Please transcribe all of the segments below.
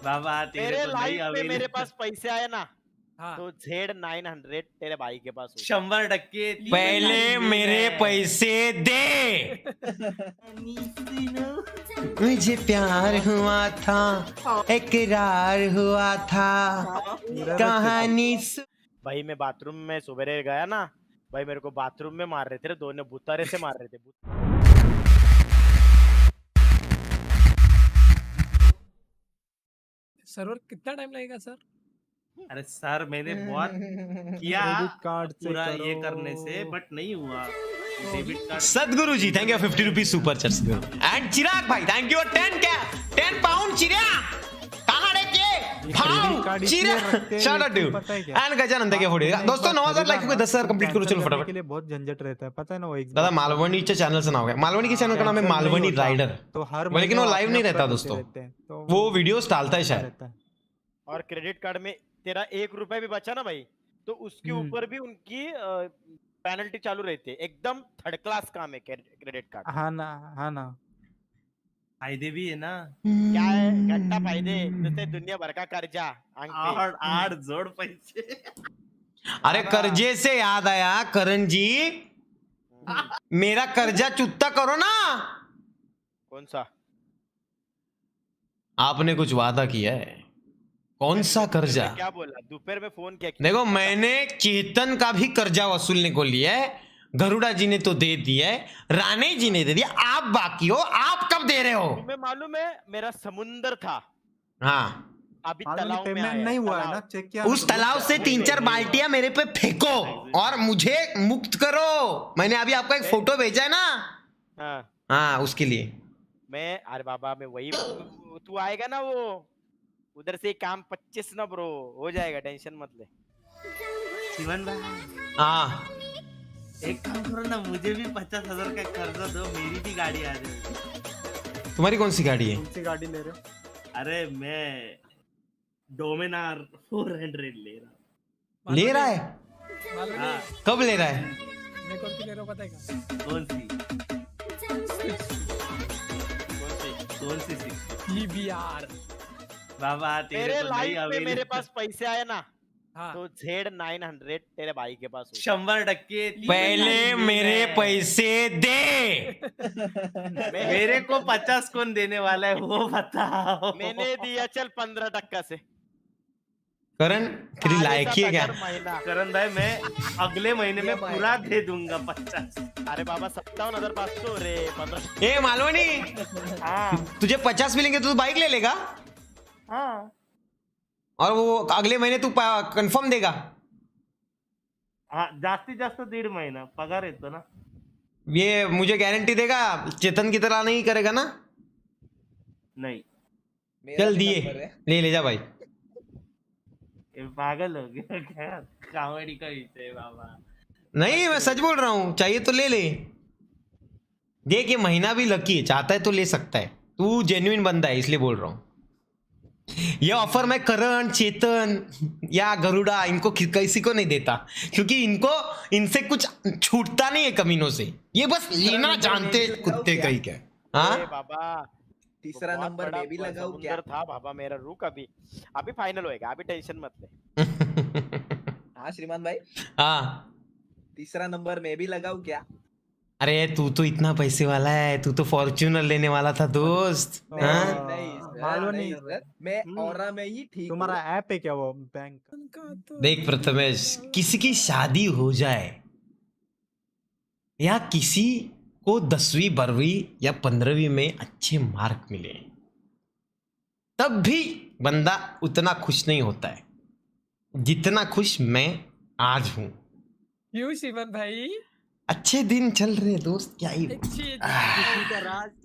बाबा तेरे मेरे को नहीं लाइफ में मेरे अवेलेबल पास पैसे आए ना हाँ तो Z900 तेरे भाई के पास होगा। 100% पहले मेरे पैसे दे। मुझे प्यार हुआ था, इकरार हुआ था, कहानी भाई मैं बाथरूम में सुबह गया ना भाई, मेरे को बाथरूम में मार रहे थे, दोनों बुतारे से मार रहे थे। सर्वर कितना टाइम लगेगा सर? अरे सर मैंने बहुत किया क्रेडिट कार्ड से पूरा करो। ये करने से बट नहीं हुआ। Debit card Sadguru ji thank you 50 rupees super chat and Chirag भाई थैंक यू 10 पाउंड चिराग कहां रे के क्रेडिट कार्ड इसलिए रखते हैं, शाउट आउट लेकिन टू पता है क्या? एंड गजानंद के फोड़ी दोस्तों 9000 लाइक को 10000 कंप्लीट करो चलो कैंसिल करने फटाफट। के लिए बहुत झंझट रहता है, पता है ना वो दादा मालवणीच्या चॅनलचं नाव आहे, मालवणी के चैनल का नाम है कैंसिल नहीं मालवणी होता, राइडर, तो हर लेकिन वो महीने लाइव नहीं अपने रहता अपने दोस्तों, रहते हैं, तो वो वीडियोस डालता है शायद। रहता है। और क्रेडिट कार्ड में तेरा 1 रुपया भी बचा ना भाई तो उसके ऊपर भी उनकी पेनल्टी चालू रहती है। एकदम थर्ड क्लास काम है क्रेडिट कार्ड। हाँ ना फायदे भी है ना। क्या है घंटा फायदे जैसे दुनिया भर का कर्जा अंक पे। आठ आठ जोड़ पैसे। अरे कर्जे से याद आया करण जी, मेरा कर्जा चुकता करो ना। कौन सा? आपने कुछ वादा किया है, कौन सा कर्जा? क्या बोला दोपहर में फोन किया? देखो मैंने चेतन का भी कर्जा वसूलने को लिया है, गरुड़ा जी ने तो दे दिया है, राणे जी ने दे दिया, आप बाकी हो, आप कब दे रहे हो? तुम्हें मालूम है मेरा समुंदर था हाँ अभी तालाब में आया नहीं हुआ है तालाब। ना, चेक किया उस तालाब से 3-4 बाल्टियां मेरे पे फेंको और मुझे मुक्त करो। मैंने अभी आपको एक फोटो भेजा है ना, हाँ हाँ उसके लिए। मैं अरे बाबा मैं वही तू आएगा ना वो उधर से काम 25 ना ब्रो हो जाएगा, टेंशन मत ले। शिवन भाई हाँ एक काम करो ना, मुझे भी 50,000 का कर्जा दो, मेरी भी गाड़ी आ जाएगी। तुम्हारी कौन सी गाड़ी है? कौन सी गाड़ी ले रहे हो? अरे मैं डोमिनार 400 ले रहा ले रहा है? मालूम हाँ। नहीं कब ले रहा है? मैं कौन सी ले रहा हूँ पता है क्या? हूँ। कौन सी कौन सी? TBR। बाबा तेरे मेरे को नहीं लाइफ में मेरे अवेलेबल। पास पैसे आए ना हाँ तो Z900 तेरे भाई के पास होगा। 100% पहले मेरे पैसे दे। मेरे को 50 कौन देने वाला है वो बताओ। मैंने दिया चल 15% से। करण तेरी लायक ही है क्या? 7,500 महीना। करण भाई मैं अगले महीने में पूरा दे दूंगा 50। अरे बाबा 57,500 रे 15। ए मालवणी, हाँ तुझे 50 मिलेंगे तो तू बाइक ले लेगा हाँ और वो अगले महीने तू कंफर्म देगा? हाँ जास्तीत जास्त 1.5 महिना पगार येतो ना। ये मुझे गारंटी देगा चेतन की तरह नहीं करेगा ना? नहीं चल दिए, ले जा भाई। ये पागल हो गया क्या? कॉमेडी का विषय है बाबा। नहीं मैं सच बोल रहा हूँ, चाहिए तो ले ले। देख ये महीना भी लकी है, चाहता है तो ले सकता है, तू जेन्युइन बंदा है इसलिए बोल रहा हूँ। ये ऑफर मैं करण, चेतन या गरुड़ा इनको किसी को नहीं देता, क्योंकि इनको इनसे कुछ छूटता नहीं है कमीनों से, ये बस लेना जानते हैं कुत्ते कहीं के। हाँ ए बाबा तीसरा बहुत नंबर बड़ा में भी लगाऊं क्या? समुंदर था बाबा मेरा। रुक अभी अभी फाइनल होएगा, अभी टेंशन मत ले। हाँ श्रीमान भाई, हाँ तीसरा नंबर में भी लगाऊं क्या? अरे तू तो इतना पैसे वाला है, तू तो फॉर्च्यूनर लेने वाला था दोस्त। नहीं हाँ? नहीं सर, मालूम नहीं नहीं। सर, मैं औरा में ही ठीक तुम्हारा हूँ। ऐप है क्या वो बैंक का? उनका तो देख प्रथमेश, किसी की शादी हो जाए या किसी को 10वीं 12वीं या 15वीं में अच्छे मार्क मिले, तब भी बंदा उतना खुश नहीं होता है जितना खुश मैं आज हूं। क्यों शिवन भाई? अच्छे दिन चल रहे हैं दोस्त, क्या ही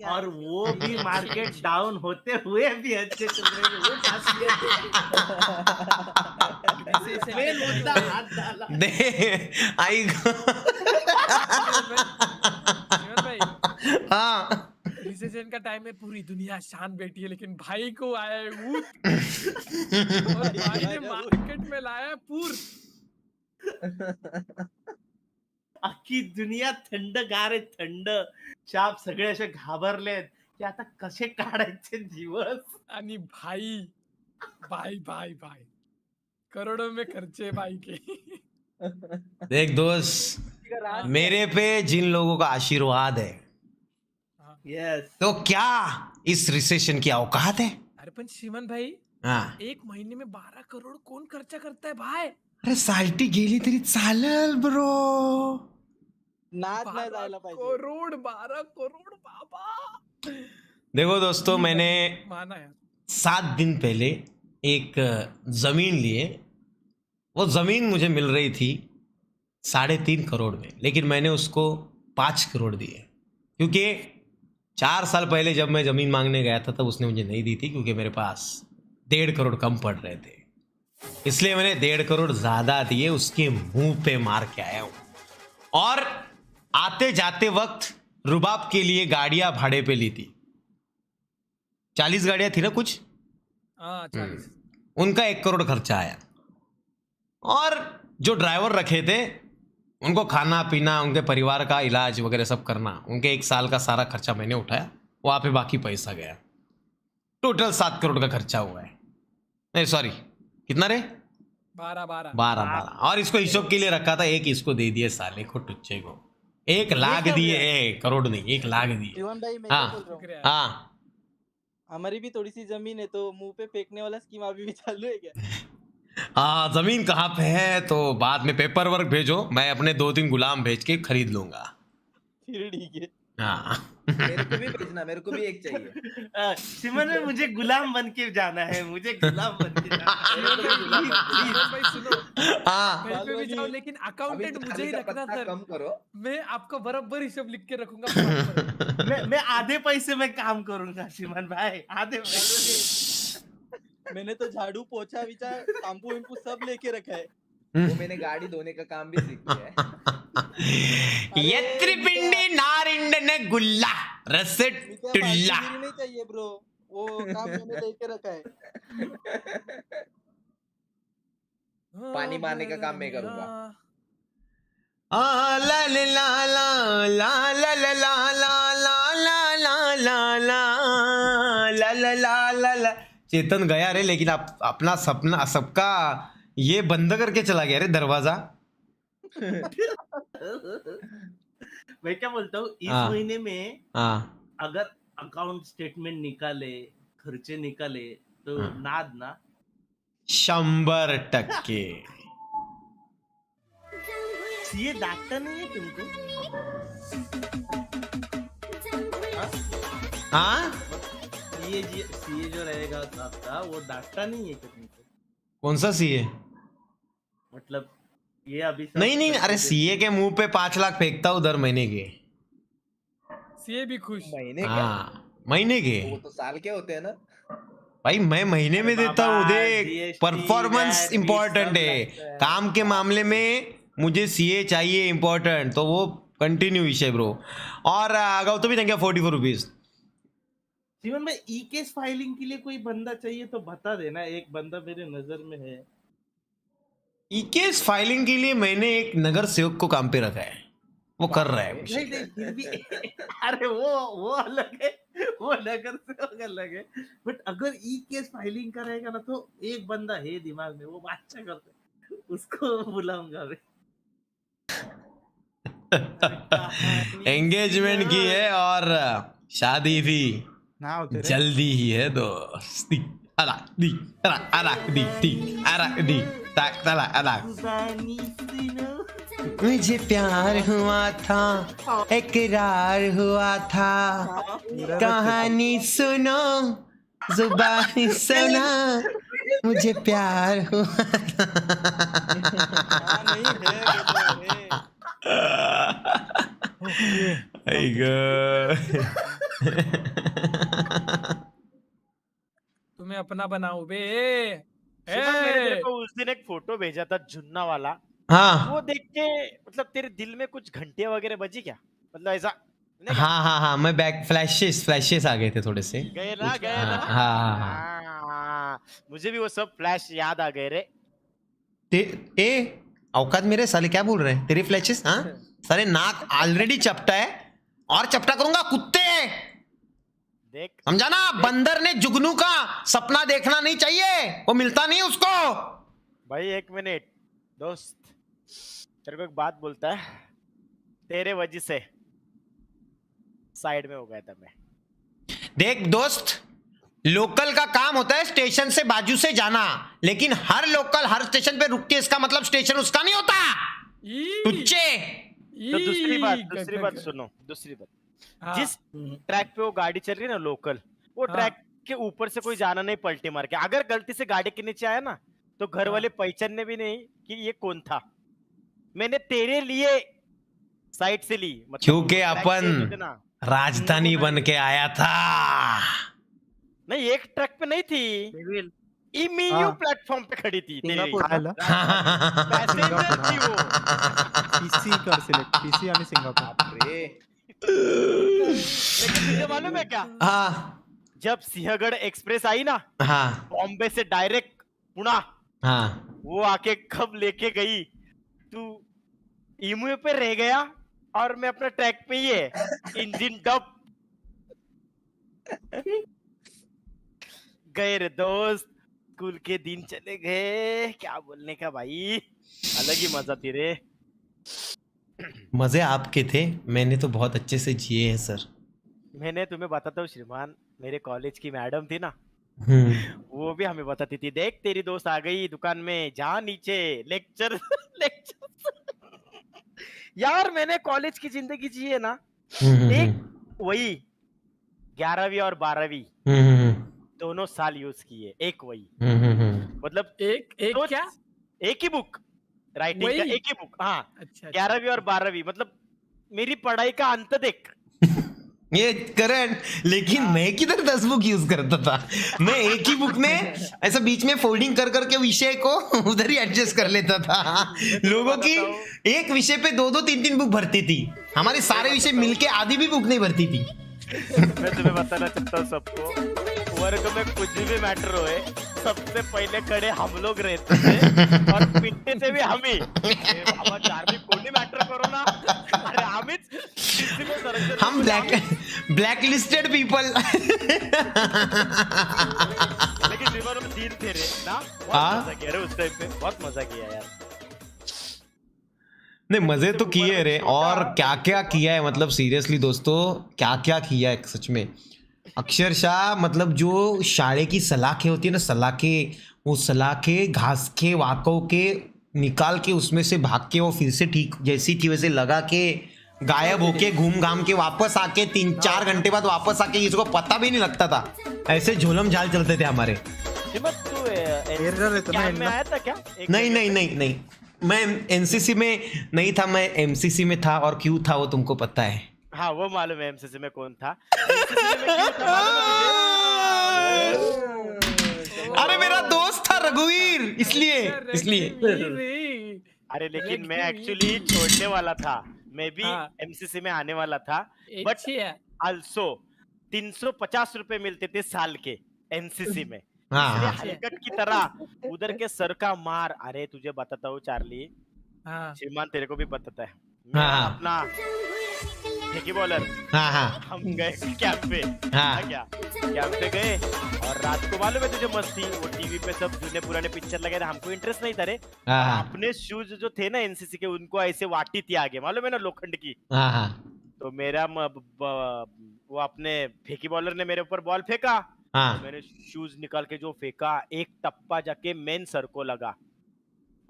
और वो भी मार्केट डाउन होते हुए भी अच्छे चल रहे हैं, वो खासियत है। मेन मुद्दा हाथ डाला। दे आई शिवन भाई हाँ रिसेशन का टाइम में पूरी दुनिया शांत बैठी है, लेकिन भाई को आया है ऊत और भाई ने मार्केट में लाया है पूर। अख्खी दुनिया थंडगार आहे, थंड शाप सगळे असे घाबरलेत की आता कसे काढायचे दिवस. आणि भाई भाई भाई भाई करोड़ों में खर्चे भाई के। देख दोस्त, मेरे पे जिन लोगों का आशीर्वाद है यस तो क्या इस रिसेशन की औकात है। अरे पण श्रीमान भाई हाँ, एक महीने में 12 करोड़ कौन खर्चा करता है भाई? अरे साल्टी गेली तरी चालेल ब्रो. नाद नाही 12 जायला पाहिजे. करोड़ 12 करोड़ बाबा। देखो दोस्तों, मैंने माना यार 7 दिन पहले एक जमीन लिए. वो जमीन मुझे मिल रही थी 3.5 करोड़ में, लेकिन मैंने उसको 5 करोड़ दिए, क्योंकि 4 साल पहले जब मैं जमीन मांगने गया था तब उसने मुझे नहीं दी थी, क्योंकि मेरे पास 1.5 करोड़ कम पड़ रहे थे. इसलिए मैंने 1.5 करोड़ ज्यादा दिए, उसके मुंह पे मार के आया हूं. और आते जाते वक्त रुबाब के लिए गाड़ियां भाड़े पे ली थी. 40 गाड़ियां थी ना कुछ, हाँ 40। उनका 1 करोड़ खर्चा आया. और जो ड्राइवर रखे थे उनको खाना पीना, उनके परिवार का इलाज वगैरह सब करना, उनके 1 साल का सारा खर्चा मैंने उठाया. वहाँ पे बाकी पैसा गया. टोटल 7 करोड़ का खर्चा हुआ है. नहीं सॉरी, कितना रे? 12 और इसको हिसाब के लिए रखा था, एक इसको दे दिए साले को, टुच्चे को 1 लाख दिए. 1 करोड़ नहीं, 1 लाख दिए. जीवन भाई मैं हाँ. क्या बोल रहा हूँ, शुक्रिया। हाँ, हमारी भी थोड़ी सी जमीन है तो मुंह पे फेंकने वाला स्कीम अभी भी चालू है क्या? हाँ, जमीन कहाँ पे है तो बाद में पेपर वर्क भेजो, मैं अपने 2-3 गुलाम भेज के खरीद लूंगा. फिर ठीक है. हाँ. मेरे को भी भेजना, मेरे को भी एक चाहिए. सिमन में मुझे गुलाम बन के जाना है, मुझे गुलाम बन के जाना है. श्रीमान भाई सुनो, हाँ. कहीं पे भी जाओ लेकिन अभी अकाउंटेंट मुझे ही चाली का रखना पत्ता सर। कम करो. मैं आपका बराबर हिसाब लिख के रखूंगा proper। मैं आधे पैसे में काम करूंगा सिमन भाई, आधे पैसे. मैंने तो झाड़ू पोछा विचा शैम्पू विम्पू सब लेके रखा है. हम्म. वो मैंने गाड़ी धोने का काम भी सीख लिया है. यत्रिपिंडी नारिंडने गुल्ला रसेट मी क्या टुल्ला. भागीगिरी नहीं चाहिए ब्रो, वो काम मैंने लेके रखा है. पानी मारने का काम मैं करूंगा. आ ला ला ला ला ला ला ला ला ला ला ला ला ला ला ला ला ला. चेतन गया रे, लेकिन अपना सपना सबका ये बंद करके चला गया रे दरवाजा. मैं क्या बोलता हूँ, इस हाँ. महीने में हाँ. अगर अकाउंट स्टेटमेंट निकाले, खर्चे निकाले तो हाँ. नाद ना. 100%. सीए डांटता नहीं है तुमको? हाँ, सीए जो रहेगा आपका, वो डांटता नहीं है क्या तुमको? कौन सा सीए? मतलब ये अभी सब नहीं नहीं, अरे सीए के मुंह पे 5 लाख फेंकता हूँ दर महीने के. सीए भी खुश। महीने का? हाँ, महीने के. वो तो साल के होते हैं ना. भाई मैं महीने में देता हूँ. बाबा, देख, GST, परफॉर्मेंस VAT, इंपॉर्टेंट सब है. लगता है. काम के मामले में मुझे सीए चाहिए इंपॉर्टेंट, तो वो कंटिन्यू विषय ब्रो. और गौतमी थैंक यू 44 रुपीज. जीवन में ई केस फाइलिंग के लिए कोई बंदा चाहिए तो बता देना, एक बंदा मेरे नजर में है. केस फाइलिंग के लिए मैंने एक नगर सेवक को काम पे रखा है, वो कर रहा है. नहीं नहीं फिर भी अरे वो अलग है, वो नगर से अलग है. बट अगर ई केस फाइलिंग का रहेगा ना तो एक बंदा है दिमाग में, वो अच्छा करता है, उसको बुलाऊंगा मैं. एंगेजमेंट की है और शादी भी ना होते रे. जल्दी ही है दोस्ती. अला दी अला अला दी दी अला दी ताक तला अला. जुबानी सुनो. मुझे प्यार हुआ था, इकरार हुआ था, कहानी सुनो, जुबानी सुना, मुझे प्यार हुआ था. हाँ, नहीं है, कहते हैं. आई गॉड. तुम्हें अपना बनाओ बे। शिवम, मैंने तेरे को उस दिन एक फोटो भेजा था जुन्ना वाला, हाँ वो देख के मतलब तेरे दिल में कुछ घंटियां वगैरह बजी क्या? मतलब ऐसा नहीं हाँ हाँ हाँ, मैं बैक फ्लैशेस आ गए थे थोड़े से. गए ना हाँ हाँ हाँ. हाँ, मुझे भी वो सब फ्लैश याद आ गए रे. ए औकात मेरे साले, क्या बोल रहे हैं? तेरी फ्लैशेस? हाँ साले, नाक ऑलरेडी चपटा है और चपटा करूंगा कुत्ते. देख समझा ना? बंदर ने जुगनू का सपना देखना नहीं चाहिए, वो मिलता नहीं उसको। भाई, एक मिनट दोस्त, तेरे को एक बात बोलता है, तेरे वजह से साइड में हो गया था मैं। देख दोस्त, लोकल का काम होता है स्टेशन से बाजू से जाना, लेकिन हर लोकल हर स्टेशन पे रुक के इसका मतलब स्टेशन उसका नहीं होता। टुच्चे। तो दूसरी बात सुनो, दूसरी बात, हाँ, जिस ट्रैक पे वो गाड़ी चल रही है ना लोकल, वो हाँ। ट्रैक के ऊपर से कोई जाना नहीं पलटी मार के। अगर गलती से गाड़ी के नीचे आया ना, तो घर वाले पहचानने भी नहीं कि ये कौन था। मैंने तेरे लिए साइड से ली, मतलब क्योंकि ट्रैक अपन चेंज होते ना। राजधानी बन के आया था। नहीं, एक ट्रैक पे नहीं थी, डेविल, इमीयू हाँ। प्लेटफॉर्म पे खड़ी थी तेरे सिंगापुर खायला पैसेंजर थी वो। पीसी कर सिलेक्ट, पीसी आणि सिंगापूर. लेकिन तुझे मालूम है क्या, हाँ जब सिंहगढ़ एक्सप्रेस आई ना हाँ बॉम्बे से डायरेक्ट पुणे, हाँ वो आके कब लेके गई, तू इमू पे रह गया और मैं अपना ट्रैक पे ही है, इंजन डब। गए रे दोस्त, स्कूल के दिन चले गए, क्या बोलने का भाई, अलग ही मजा थी रे। मजे आपके थे, मैंने तो बहुत अच्छे से जिए हैं सर। मैंने तुम्हें बताता हूँ श्रीमान, मेरे कॉलेज की मैडम थी ना, हम्म, वो भी हमें बताती थी, देख तेरी दोस्त आ गई दुकान में, जा नीचे लेक्चर लेक्चर। यार मैंने कॉलेज की जिंदगी जी है ना, एक वही 11वीं और 12वीं दोनों साल यूज किए, एक वही, मतलब एक एक तो क्या? एक ही बुक राइटिंग का, वही? एक ही बुक। हाँ, अच्छा, अच्छा। 11वीं और 12वीं, मतलब मेरी पढ़ाई का अंत देख। ये करण, लेकिन मैं किधर 10 बुक यूज करता था। मैं एक ही बुक में ऐसा बीच में फोल्डिंग कर करके विषय को उधर ही एडजस्ट कर लेता था। लोगों की एक विषय पे 2-2, 3-3 बुक भरती थी, हमारे सारे विषय मिलके आधी भी बुक नहीं भरती थी। मैं तुम्हें बताना चाहता हूँ सबको, वर्ग में कुछ भी मैटर होए, सबसे पहले खड़े हम लोग रहते थे और पिटते थे भी हम ही। ए बाबा, धार्मिक कोणी मैटर करो ना, अरे आम्हीच किसी को संरक्षण हम ब्लैक लिस्टेड पीपल। लेकिन रिवर में दिन थे रे ना, बहुत हाँ? मजा किया रे उस टाइम पे, बहुत मजा किया यार। नहीं मजे तो किए रे, और क्या क्या किया है, मतलब सीरियसली दोस्तों क्या क्या किया है सच में। अक्षरशः मतलब जो शाळे की सलाखें होती है ना, सलाखें, वो सलाखें घास के वाकों के निकाल के उसमें से भाग के वो फिर से ठीक जैसी थी वैसे लगा के गायब होके घूम घाम के वापस आके 3-4 घंटे बाद वापस आके इसको पता भी नहीं लगता था, ऐसे झोलम झाल चलते थे हमारे। हिम्मत, तू एरर येतो ना कैंप में यांना. आया था क्या? एक नहीं जगह नहीं पे? नहीं नहीं, मैं एनसीसी में नहीं था, मैं एमसीसी में था, और क्यों था वो तुमको पता है। हाँ, वो मालूम है एमसीसी में कौन था। एमसीसी में क्यों था मालूम है तुझे? अरे मेरा दोस्त था रघुवीर, इसलिए अरे लेकिन मैं लेकिन एक्चुअली छोड़ने वाला था, मैं भी हाँ। एमसीसी में आने वाला था, बट अच्छा, आल्सो 350 रुपए मिलते थे साल के एनसीसी में। हाँ, इसलिए हाँ। हलकट की तरह उधर के सर का मार, अरे तुझे बताता हूँ चार्ली, हाँ, श्रीमान तेरे को भी पता है, मैं हाँ। अपना ठेकी बॉलर, हाँ हाँ हम गए कैंप पे। हाँ। क्या कैंप पे गए, और रात को मालूम है तुझे मस्ती, वो टीवी पे सब जुने पुराने पिक्चर लगे थे, हमको इंटरेस्ट नहीं था रे। हाँ हाँ अपने शूज जो थे ना एनसीसी के, उनको ऐसे वाटी थी आगे, मालूम है ना, लोखंड की। हाँ हाँ तो मेरा वो अपने फेंकी बॉलर ने मेरे ऊपर बॉल फेंका, हाँ तो मैंने शूज निकाल के जो फेंका, एक टप्पा जाके मेन सर को लगा,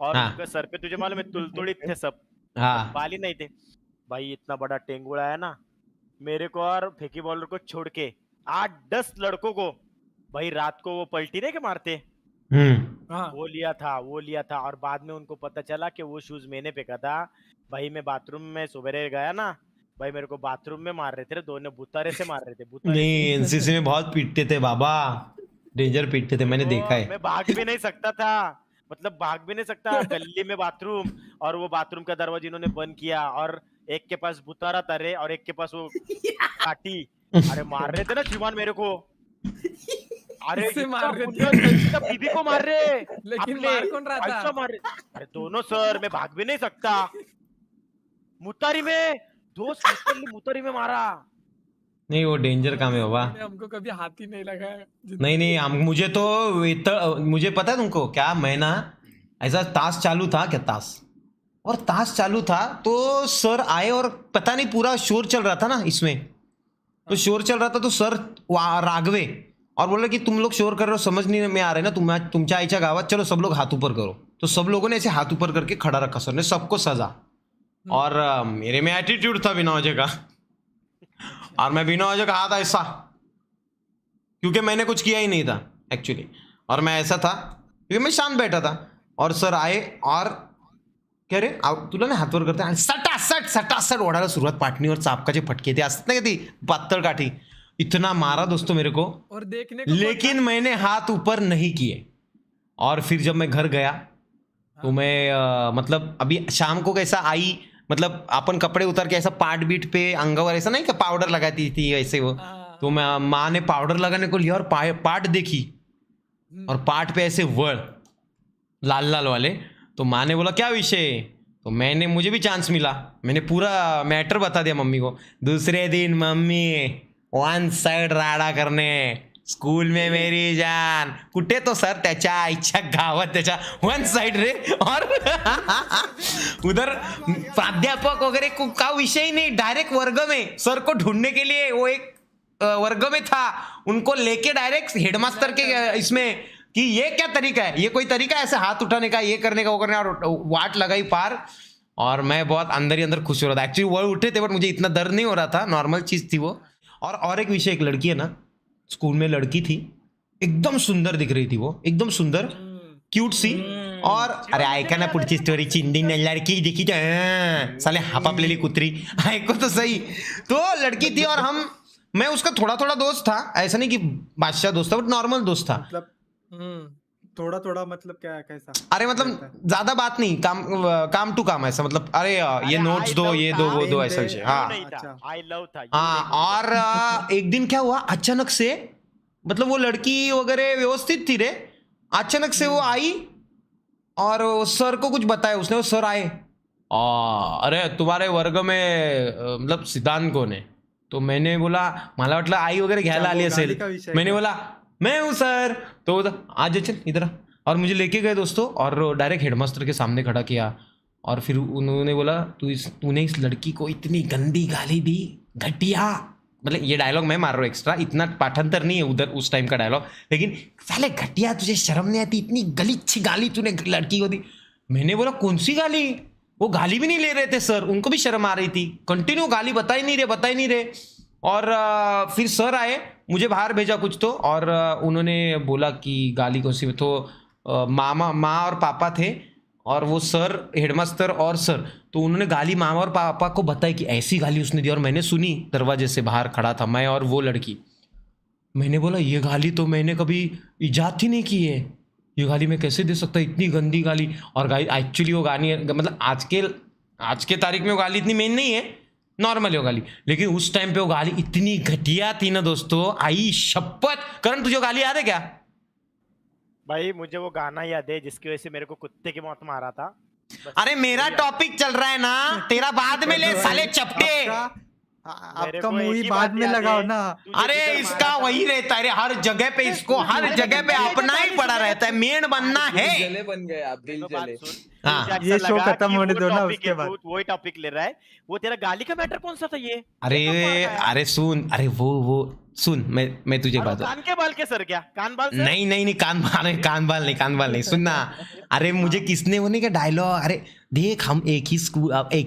और हाँ। उनके सर पे तुझे मालूम है तुलतुड़ित थे सब, हाँ बाल ही नहीं थे। भाई इतना बड़ा टेंगुड़ा है ना, मेरे को और फेंकी बॉलर को छोड़ के 8-10 लड़कों को, भाई रात को वो पलटी नहीं के मारते, हाँ, वो लिया था, और बाद में उनको पता चला कि वो शूज मैंने फेंका था। भाई मैं बाथरूम में सवेरे गया ना, भाई मेरे को बाथरूम में मार रहे थे, दोनों बुतारे से मार रहे थे, बुतारे से। नहीं एनसीसी में बहुत पीटते थे बाबा, डेंजर पीटते थे, मैंने वो देखा है। मैं भाग भी नहीं सकता था, मतलब भाग भी नहीं सकता, गली में बाथरूम, और वो बाथरूम का दरवाजा इन्होंने बंद किया, और एक के पास बुतारा था रे, और एक के पास वो काटी, अरे मार रहे थे ना श्रीमान मेरे को, अरे किससे इतना मार रहे थे? गुंडा, इसका बीबी को मार रहे, लेकिन अपने मार कौन रहा था? ऐसा मार रहे, अरे दोनों सर, मैं भाग भी नहीं सकता, मुतारी में दोस्त मुतारी में मारा, नहीं वो डेंजर काम है बाबा। मैंने हमको कभी हाथ ही नहीं लगाया नहीं नहीं हम मुझे तो मुझे पता है तुमको क्या, मैं ना ऐसा ताश चालू था क्या, ताश और ताश चालू था तो सर आए और पता नहीं पूरा शोर चल रहा था ना इसमें, तो शोर चल रहा था तो सर रागवे और बोल रहे कि तुम लोग शोर कर रहे हो, समझ नहीं में आ रहे ना तुमच्या आईच्या गावात, चलो सब लोग हाथ ऊपर करो। तो सब लोगों ने ऐसे हाथ ऊपर करके खड़ा रखा सर ने, सबको सजा। और मेरे में एटीट्यूड था बिना वजह का, और मैं बिना वजह का हाथ ऐसा, क्योंकि मैंने कुछ किया ही नहीं था एक्चुअली, और मैं ऐसा था क्योंकि मैं शांत बैठा था। और सर आए और कह रे तुला ना हातवर करते आणि सटासट सटासट ओढायला सुरुवात, पाटणीवर चापकाचे फटके ते असत ना ती पातळ काठी, इतना मारा दोस्तों मेरे को, और देखने को लेकिन मैंने हाथ ऊपर नहीं किए। और फिर जब मैं घर गया तो मैं मतलब अभी शाम को कैसा आई, मतलब अपन कपड़े उतार के ऐसा पाट बीट पे अंगावर ऐसा नहीं, कि पाउडर लगाती थी ऐसे वो, तो मैं माँ ने पाउडर लगाने को लिया और पाट देखी और पाट पे ऐसे वड़ लाल लाल वाले, तो माँ ने बोला क्या विषय, तो मैंने मुझे भी चांस मिला, मैंने पूरा मैटर बता दिया मम्मी को। दूसरे दिन मम्मी वन साइड राडा करने स्कूल में मेरी जान, कुठे तो सर त्याच्या आईच्या गावात त्याच्या वन साइड रे, और उधर प्राध्यापक वगैरह का विषय ही नहीं, डायरेक्ट वर्ग में सर को ढूंढने के लिए वो एक वर्ग में था, उनको लेके डायरेक्ट हेडमास्टर के इसमें कि ये क्या तरीका है, ये कोई तरीका है ऐसे हाथ उठाने का, ये करने का, वो करने का, और वाट लगाई पार। और मैं बहुत अंदर ही अंदर खुश हो रहा था, एक्चुअली वो उठे थे बट मुझे इतना दर्द नहीं हो रहा था, नॉर्मल चीज थी वो। और एक विषय, एक लड़की है ना स्कूल में, लड़की थी एकदम सुंदर दिख रही थी वो, एकदम सुंदर क्यूट सी, और अरे ऐका ना पुढची स्टोरी, चिंदी ने लड़की दिखी तो साले हापापलेली कुत्री, ऐको तो सही। तो लड़की थी और मैं उसका थोड़ा थोड़ा दोस्त था, ऐसा नहीं कि बादशाह दोस्त था बट नॉर्मल दोस्त था। मतलब थोड़ा थोड़ा मतलब क्या, कैसा? अरे मतलब ज्यादा बात नहीं, काम टू काम ऐसा, मतलब अरे ये नोट्स दो, ये दो, वो दो, ऐसा विषय। हाँ अच्छा। आई लव था हाँ। और एक दिन क्या हुआ अचानक से, मतलब वो लड़की वगैरह व्यवस्थित थी रे, अचानक से वो आई और सर को कुछ बताया उसने, वो सर आए, अरे तुम्हारे वर्ग में मतलब सिद्धांत कौन है, तो मैंने बोला मला वाटलं आई वगैरह घ्यायला आली असेल, मैंने बोला मैं हूँ सर, तो आज चल इधर, और मुझे लेके गए दोस्तों और डायरेक्ट हेडमास्टर के सामने खड़ा किया। और फिर उन्होंने बोला तूने इस लड़की को इतनी गंदी गाली दी, घटिया, मतलब ये डायलॉग मैं मार रहा हूँ एक्स्ट्रा, इतना पाठांतर नहीं है उधर उस टाइम का डायलॉग, लेकिन साले घटिया, तुझे शर्म नहीं आती, इतनी गलीच गाली तूने लड़की को दी। मैंने बोला कौन सी गाली, वो गाली भी नहीं ले रहे थे सर, उनको भी शर्म आ रही थी, कंटिन्यू गाली बता ही नहीं रहे। और फिर सर आए, मुझे बाहर भेजा कुछ तो, और उन्होंने बोला कि गाली कौन सी, तो माँ और पापा थे और वो सर हेडमास्टर और सर, तो उन्होंने गाली मामा और पापा को बताई कि ऐसी गाली उसने दी, और मैंने सुनी, दरवाजे से बाहर खड़ा था मैं और वो लड़की। मैंने बोला ये गाली तो मैंने कभी इजाद ही नहीं की है, ये गाली मैं कैसे दे सकता, इतनी गंदी गाली। और गाली एक्चुअली वो गाली मतलब आज के तारीख में वो गाली इतनी मेन नहीं है, नॉर्मल है वो गाली, लेकिन उस टाइम पे वो गाली इतनी घटिया थी ना दोस्तों, आई शपथ। करण तुझे गाली याद है क्या? भाई मुझे वो गाना याद है जिसकी वजह से मेरे को कुत्ते की मौत मारा था। अरे मेरा टॉपिक चल रहा है ना, तेरा बाद में ले साले चपटे। आपका मूवी बाद में लगाओ ना। अरे इसका वही रहता है, हर जगह पे इसको हर जगह पे अपना ही पड़ा रहता है, मेन बनना है। जले बन गए आप, दिल जले। हाँ ये शो खत्म होने दो ना, उसके बाद वही टॉपिक ले रहा है। वो तेरा गाली का मैटर कौन सा था ये? अरे सुन, अरे वो सुन, मैं तुझे बात, कान के बाल के सर क्या कान बाल से? नहीं कान बाल नहीं सुनना। अरे मुझे किसने होने का डायलॉग, अरे देख हम एक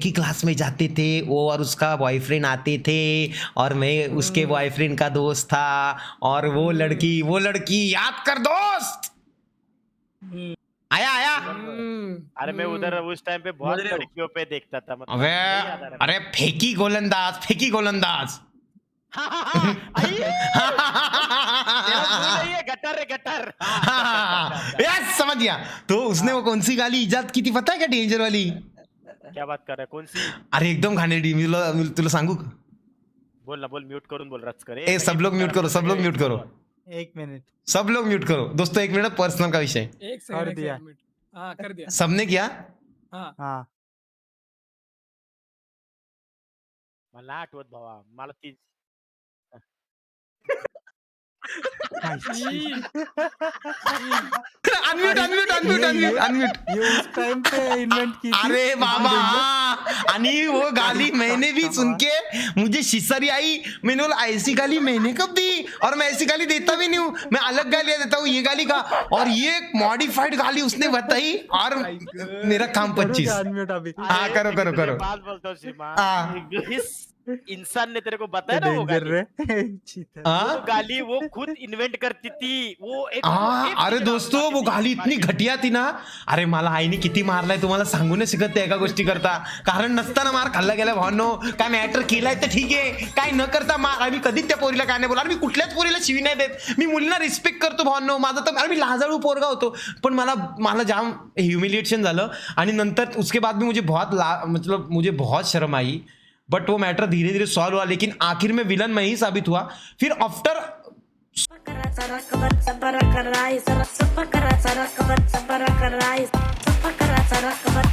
ही क्लास में जाते थे, वो और उसका बॉयफ्रेंड आते थे और मैं उसके बॉयफ्रेंड का दोस्त था, और वो लड़की याद कर दोस्त, आया अरे मैं उधर उस टाइम पे बहुत लड़कियों पे देखता था, मतलब अबे अरे फेंकी गोलंदाज गटर यस समझ गया। तो उसने वो कौन सी गाली इजाद की थी पता है क्या, डेंजर वाली? क्या बात कर रहा है, कौन सी? अरे एकदम घाणेरडी, मी तुला सांगू का? बोल ना, बोल, म्यूट करून बोल, रच करे। ए सब लोग म्यूट करो 1 मिनट, सब लोग म्यूट करो दोस्तों, 1 मिनट पर्सनल का विषय। एक कर सेकंड दिया। हाँ कर दिया। सबने किया? हाँ हाँ मला आठवत भावा, मला ती unmute unmute unmute unmute unmute ये उस टाइम पे इन्वेंट की थी। अरे बाबा हाँ। आणि वो गाली मैंने भी सुन के मुझे शिसरी आई। मैंने बोला ऐसी गाली मैंने कब दी, और मैं ऐसी गाली देता भी नहीं हूँ, मैं अलग गालियां देता हूँ, ये गाली का और ये मॉडिफाइड गाली उसने बताई और मेरा काम 25। अनम्यूट अभी। हाँ करो करो मैं करो। बात बोलता हूँ श्रीमान, हाँ इस इंसान ने तेरे को बताया ना वो डेंजर गाली, रे चीता। वो हाँ गाली वो खुद इन्वेंट करती थी, वो एक हाँ अरे एक दोस्तों वो गाली इतनी घटिया थी ना, अरे मला आईने किती मारलाय तुम्हाला सांगू नाही शकत त्या एका गोष्टी करता, कारण नसताना मार खाल्ला गेला भावनो, काय मॅटर केलाय तर ठीक आहे, काय न करता मार, आणि कधीच त्या पोरीला काय नाही बोला, मी कुठल्याच पोरीला शिवी नाही देत, मी मुलींना रिस्पेक्ट करतो भावनो, माझं तर अरे मी लाजाळू पोरगा होतो, पण मला जाम ह्युमिलिएशन झालं, आणि नंतर उसके बाद भी मुझे बहुत शर्म आई, बट वो मैटर धीरे धीरे सॉल्व हुआ, लेकिन आखिर में विलन मैं ही साबित हुआ। फिर after Sapara karai, sapara karai, sapara karai, sapara karai, sapara karai, sapara karai.